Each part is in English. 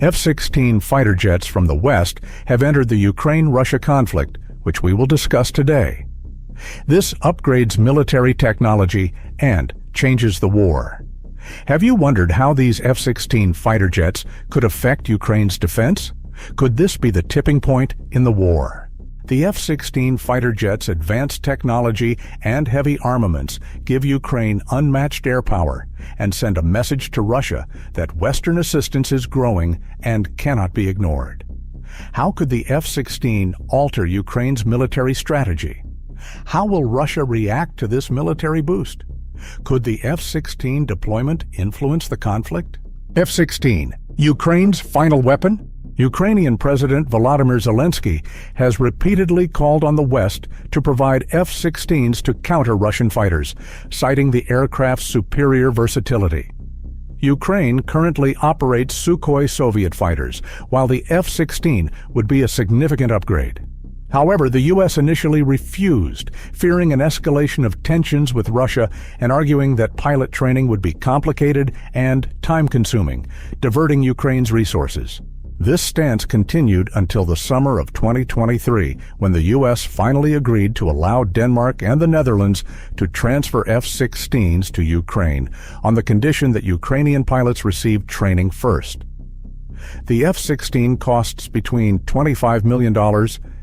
F-16 fighter jets from the West have entered the Ukraine-Russia conflict, which we will discuss today. This upgrades military technology and changes the war. Have you wondered how these F-16 fighter jets could affect Ukraine's defense? Could this be the tipping point in the war? The F-16 fighter jets' advanced technology and heavy armaments give Ukraine unmatched air power and send a message to Russia that Western assistance is growing and cannot be ignored. How could the F-16 alter Ukraine's military strategy? How will Russia react to this military boost? Could the F-16 deployment influence the conflict? F-16, Ukraine's final weapon? Ukrainian President Volodymyr Zelensky has repeatedly called on the West to provide F-16s to counter Russian fighters, citing the aircraft's superior versatility. Ukraine currently operates Sukhoi Soviet fighters, while the F-16 would be a significant upgrade. However, the U.S. initially refused, fearing an escalation of tensions with Russia and arguing that pilot training would be complicated and time-consuming, diverting Ukraine's resources. This stance continued until the summer of 2023, when the U.S. finally agreed to allow Denmark and the Netherlands to transfer F-16s to Ukraine on the condition that Ukrainian pilots receive training first. The F-16 costs between $25 million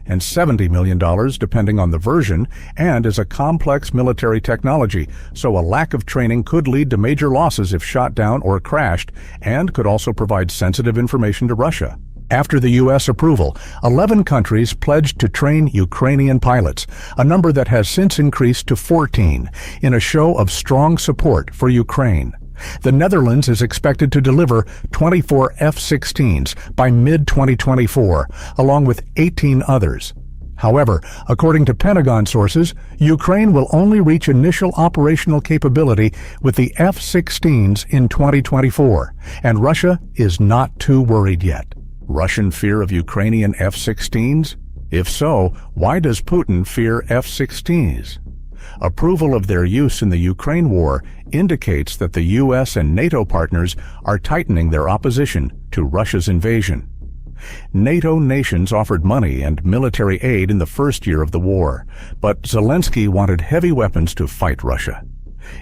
and $70 million depending on the version, and is a complex military technology, so a lack of training could lead to major losses if shot down or crashed, and could also provide sensitive information to Russia. After the U.S. approval, 11 countries pledged to train Ukrainian pilots, a number that has since increased to 14, in a show of strong support for Ukraine. The Netherlands is expected to deliver 24 F-16s by mid-2024, along with 18 others. However, according to Pentagon sources, Ukraine will only reach initial operational capability with the F-16s in 2024, and Russia is not too worried yet. Russian fear of Ukrainian F-16s? If so, why does Putin fear F-16s? Approval of their use in the Ukraine war indicates that the U.S. and NATO partners are tightening their opposition to Russia's invasion. NATO nations offered money and military aid in the first year of the war, but Zelensky wanted heavy weapons to fight Russia.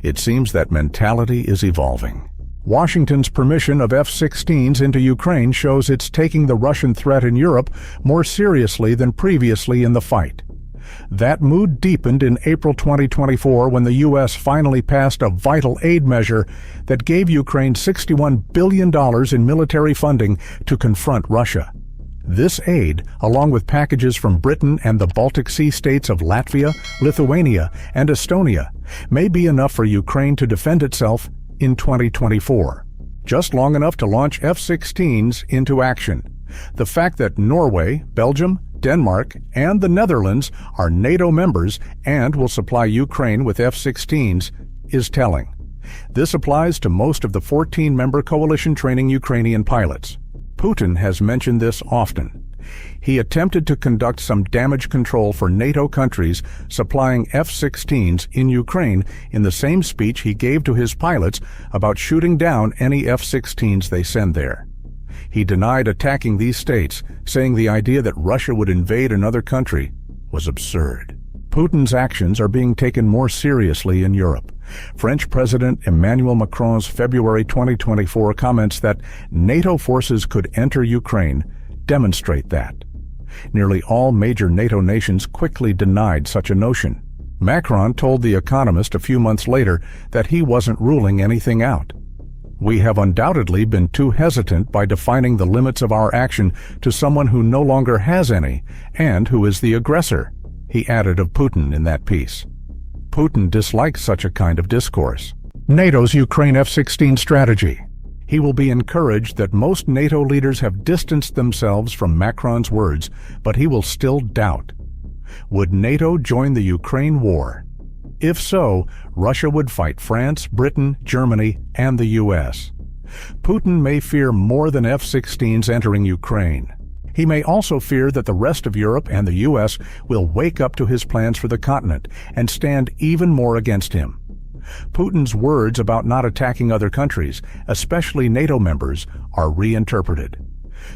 It seems that mentality is evolving. Washington's permission of F-16s into Ukraine shows it's taking the Russian threat in Europe more seriously than previously in the fight. That mood deepened in April 2024 when the U.S. finally passed a vital aid measure that gave Ukraine $61 billion in military funding to confront Russia. This aid, along with packages from Britain and the Baltic Sea states of Latvia, Lithuania, and Estonia, may be enough for Ukraine to defend itself in 2024. Just long enough to launch F-16s into action. The fact that Norway, Belgium, Denmark, and the Netherlands are NATO members and will supply Ukraine with F-16s is telling. This applies to most of the 14-member coalition training Ukrainian pilots. Putin has mentioned this often. He attempted to conduct some damage control for NATO countries supplying F-16s in Ukraine in the same speech he gave to his pilots about shooting down any F-16s they send there. He denied attacking these states, saying the idea that Russia would invade another country was absurd. Putin's actions are being taken more seriously in Europe. French President Emmanuel Macron's February 2024 comments that NATO forces could enter Ukraine demonstrate that. Nearly all major NATO nations quickly denied such a notion. Macron told The Economist a few months later that he wasn't ruling anything out. We have undoubtedly been too hesitant by defining the limits of our action to someone who no longer has any and who is the aggressor, he added of Putin in that piece. Putin dislikes such a kind of discourse. NATO's Ukraine F-16 strategy. He will be encouraged that most NATO leaders have distanced themselves from Macron's words, but he will still doubt. Would NATO join the Ukraine war? If so, Russia would fight France, Britain, Germany, and the U.S. Putin may fear more than F-16s entering Ukraine. He may also fear that the rest of Europe and the U.S. will wake up to his plans for the continent and stand even more against him. Putin's words about not attacking other countries, especially NATO members, are reinterpreted.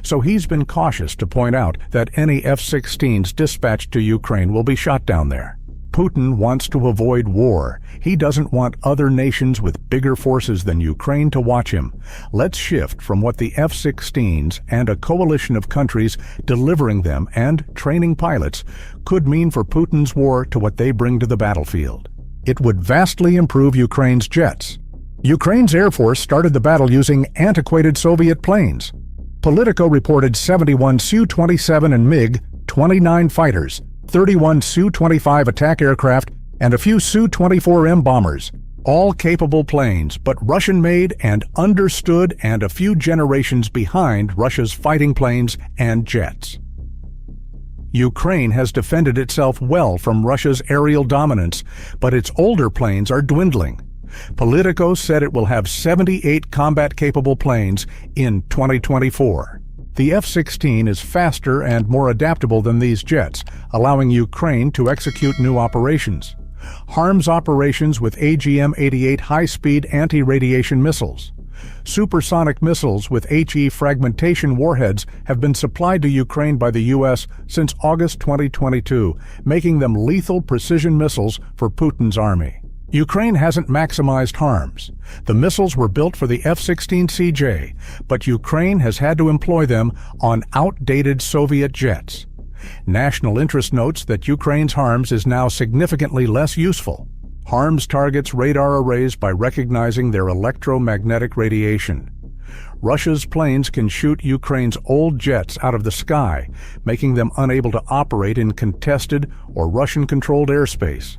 So he's been cautious to point out that any F-16s dispatched to Ukraine will be shot down there. Putin wants to avoid war. He doesn't want other nations with bigger forces than Ukraine to watch him. Let's shift from what the F-16s and a coalition of countries delivering them and training pilots could mean for Putin's war to what they bring to the battlefield. It would vastly improve Ukraine's jets. Ukraine's Air Force started the battle using antiquated Soviet planes. Politico reported 71 Su-27 and MiG-29 fighters, 31 Su-25 attack aircraft, and a few Su-24M bombers, all capable planes, but Russian-made and understood and a few generations behind Russia's fighting planes and jets. Ukraine has defended itself well from Russia's aerial dominance, but its older planes are dwindling. Politico said it will have 78 combat-capable planes in 2024. The F-16 is faster and more adaptable than these jets, allowing Ukraine to execute new operations. HARMS operations with AGM-88 high-speed anti-radiation missiles. Supersonic missiles with HE fragmentation warheads have been supplied to Ukraine by the U.S. since August 2022, making them lethal precision missiles for Putin's army. Ukraine hasn't maximized HARMS. The missiles were built for the F-16CJ, but Ukraine has had to employ them on outdated Soviet jets. National Interest notes that Ukraine's HARMS is now significantly less useful. HARMS targets radar arrays by recognizing their electromagnetic radiation. Russia's planes can shoot Ukraine's old jets out of the sky, making them unable to operate in contested or Russian-controlled airspace.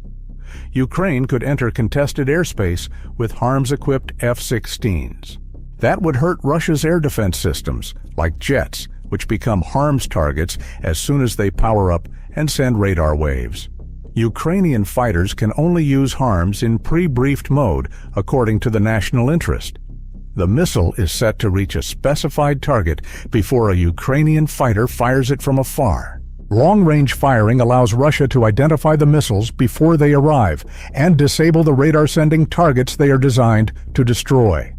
Ukraine could enter contested airspace with HARMS-equipped F-16s. That would hurt Russia's air defense systems, like jets, which become HARMS targets as soon as they power up and send radar waves. Ukrainian fighters can only use HARMS in pre-briefed mode, according to the national interest. The missile is set to reach a specified target before a Ukrainian fighter fires it from afar. Long-range firing allows Russia to identify the missiles before they arrive and disable the radar-sending targets they are designed to destroy.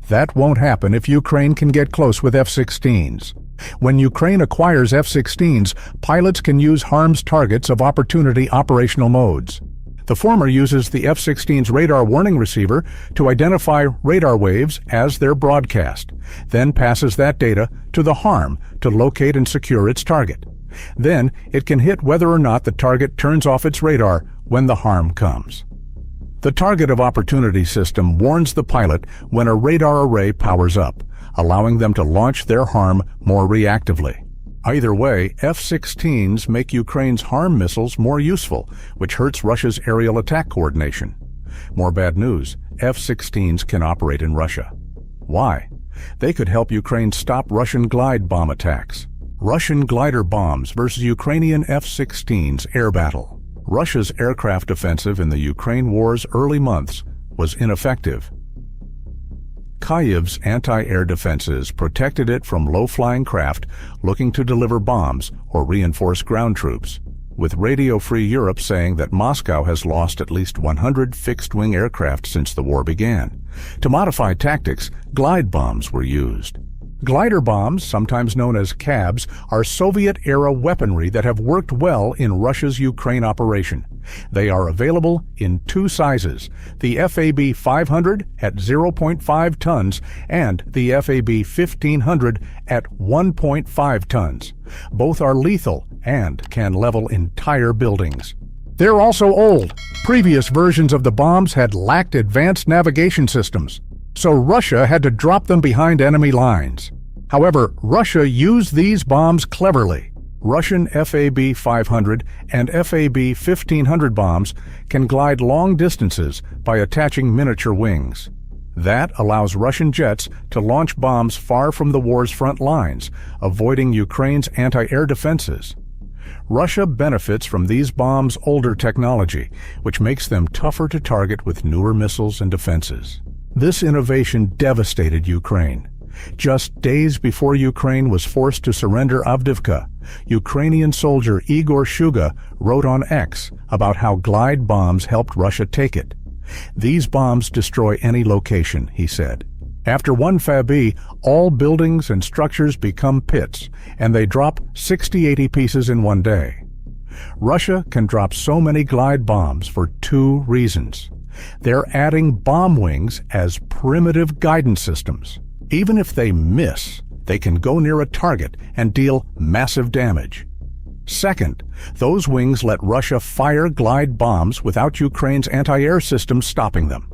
That won't happen if Ukraine can get close with F-16s. When Ukraine acquires F-16s, pilots can use HARMS targets of opportunity operational modes. The former uses the F-16's radar warning receiver to identify radar waves as they're broadcast, then passes that data to the HARM to locate and secure its target. Then it can hit whether or not the target turns off its radar when the HARM comes. The target of opportunity system warns the pilot when a radar array powers up, allowing them to launch their HARM more reactively. Either way, F-16s make Ukraine's HARM missiles more useful, which hurts Russia's aerial attack coordination. More bad news, F-16s can operate in Russia. Why? They could help Ukraine stop Russian glide bomb attacks. Russian glider bombs versus Ukrainian F-16s air battle. Russia's aircraft offensive in the Ukraine war's early months was ineffective. Kyiv's anti-air defenses protected it from low-flying craft looking to deliver bombs or reinforce ground troops, with Radio Free Europe saying that Moscow has lost at least 100 fixed-wing aircraft since the war began. To modify tactics, glide bombs were used. Glider bombs, sometimes known as CABs, are Soviet-era weaponry that have worked well in Russia's Ukraine operation. They are available in two sizes, the FAB 500 at 0.5 tons and the FAB 1500 at 1.5 tons. Both are lethal and can level entire buildings. They're also old. Previous versions of the bombs had lacked advanced navigation systems, so Russia had to drop them behind enemy lines. However, Russia used these bombs cleverly. Russian FAB 500 and FAB 1500 bombs can glide long distances by attaching miniature wings. That allows Russian jets to launch bombs far from the war's front lines, avoiding Ukraine's anti-air defenses. Russia benefits from these bombs' older technology, which makes them tougher to target with newer missiles and defenses. This innovation devastated Ukraine. Just days before Ukraine was forced to surrender Avdiivka, Ukrainian soldier Igor Shuga wrote on X about how glide bombs helped Russia take it. "These bombs destroy any location," he said. After one FAB, all buildings and structures become pits, and they drop 60-80 pieces in one day. Russia can drop so many glide bombs for two reasons. They're adding bomb wings as primitive guidance systems. Even if they miss, they can go near a target and deal massive damage. Second, those wings let Russia fire glide bombs without Ukraine's anti-air systems stopping them.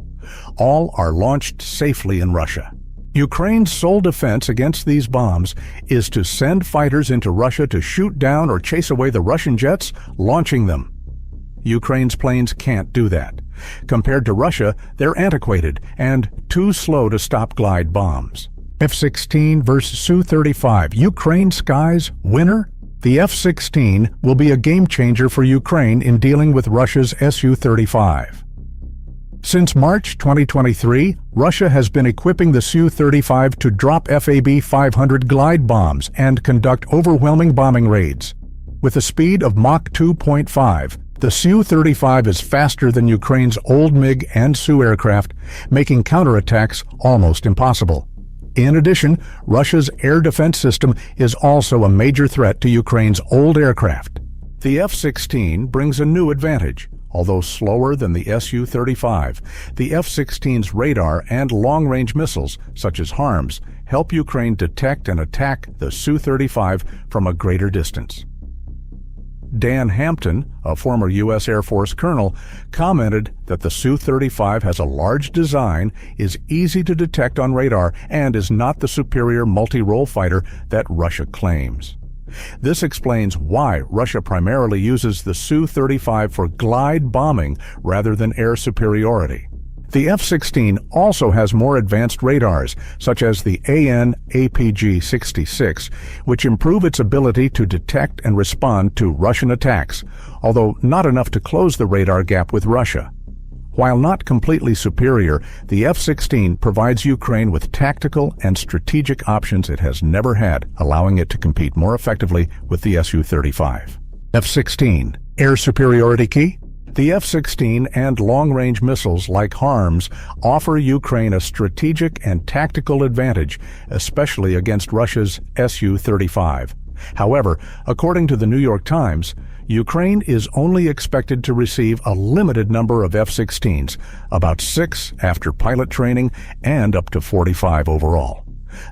All are launched safely in Russia. Ukraine's sole defense against these bombs is to send fighters into Russia to shoot down or chase away the Russian jets launching them. Ukraine's planes can't do that. Compared to Russia, they're antiquated and too slow to stop glide bombs. F-16 versus Su-35, Ukraine skies winner? The F-16 will be a game-changer for Ukraine in dealing with Russia's Su-35. Since March 2023, Russia has been equipping the Su-35 to drop FAB-500 glide bombs and conduct overwhelming bombing raids. With a speed of Mach 2.5, the Su-35 is faster than Ukraine's old MiG and Su aircraft, making counterattacks almost impossible. In addition, Russia's air defense system is also a major threat to Ukraine's old aircraft. The F-16 brings a new advantage. Although slower than the Su-35, the F-16's radar and long-range missiles, such as HARMs, help Ukraine detect and attack the Su-35 from a greater distance. Dan Hampton, a former U.S. Air Force colonel, commented that the Su-35 has a large design, is easy to detect on radar, and is not the superior multi-role fighter that Russia claims. This explains why Russia primarily uses the Su-35 for glide bombing rather than air superiority. The F-16 also has more advanced radars, such as the AN/APG-66, which improve its ability to detect and respond to Russian attacks, although not enough to close the radar gap with Russia. While not completely superior, the F-16 provides Ukraine with tactical and strategic options it has never had, allowing it to compete more effectively with the Su-35. F-16, Air Superiority Key? The F-16 and long-range missiles like HARMs offer Ukraine a strategic and tactical advantage, especially against Russia's Su-35. However, according to the New York Times, Ukraine is only expected to receive a limited number of F-16s, about 6 after pilot training and up to 45 overall.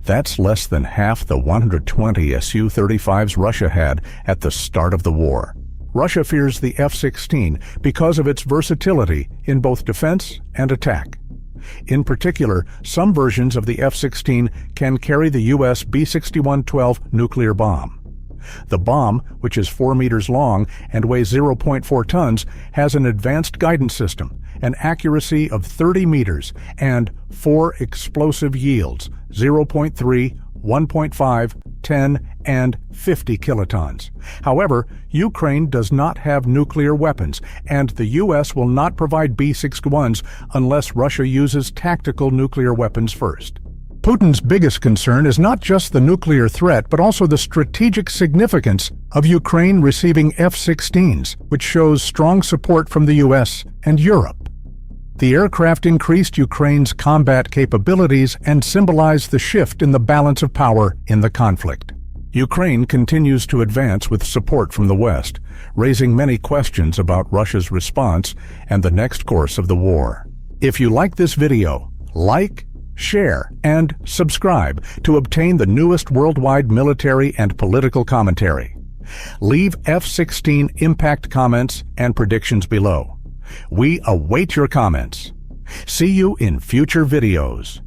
That's less than half the 120 Su-35s Russia had at the start of the war. Russia fears the F-16 because of its versatility in both defense and attack. In particular, some versions of the F-16 can carry the U.S. B-6112 nuclear bomb. The bomb, which is 4 meters long and weighs 0.4 tons, has an advanced guidance system, an accuracy of 30 meters, and 4 explosive yields, 0.3, 1.5, 10, and 50 kilotons. However, Ukraine does not have nuclear weapons, and the U.S. will not provide B-61s unless Russia uses tactical nuclear weapons first. Putin's biggest concern is not just the nuclear threat, but also the strategic significance of Ukraine receiving F-16s, which shows strong support from the U.S. and Europe. The aircraft increased Ukraine's combat capabilities and symbolized the shift in the balance of power in the conflict. Ukraine continues to advance with support from the West, raising many questions about Russia's response and the next course of the war. If you like this video, like, share, and subscribe to obtain the newest worldwide military and political commentary. Leave F-16 impact comments and predictions below. We await your comments. See you in future videos.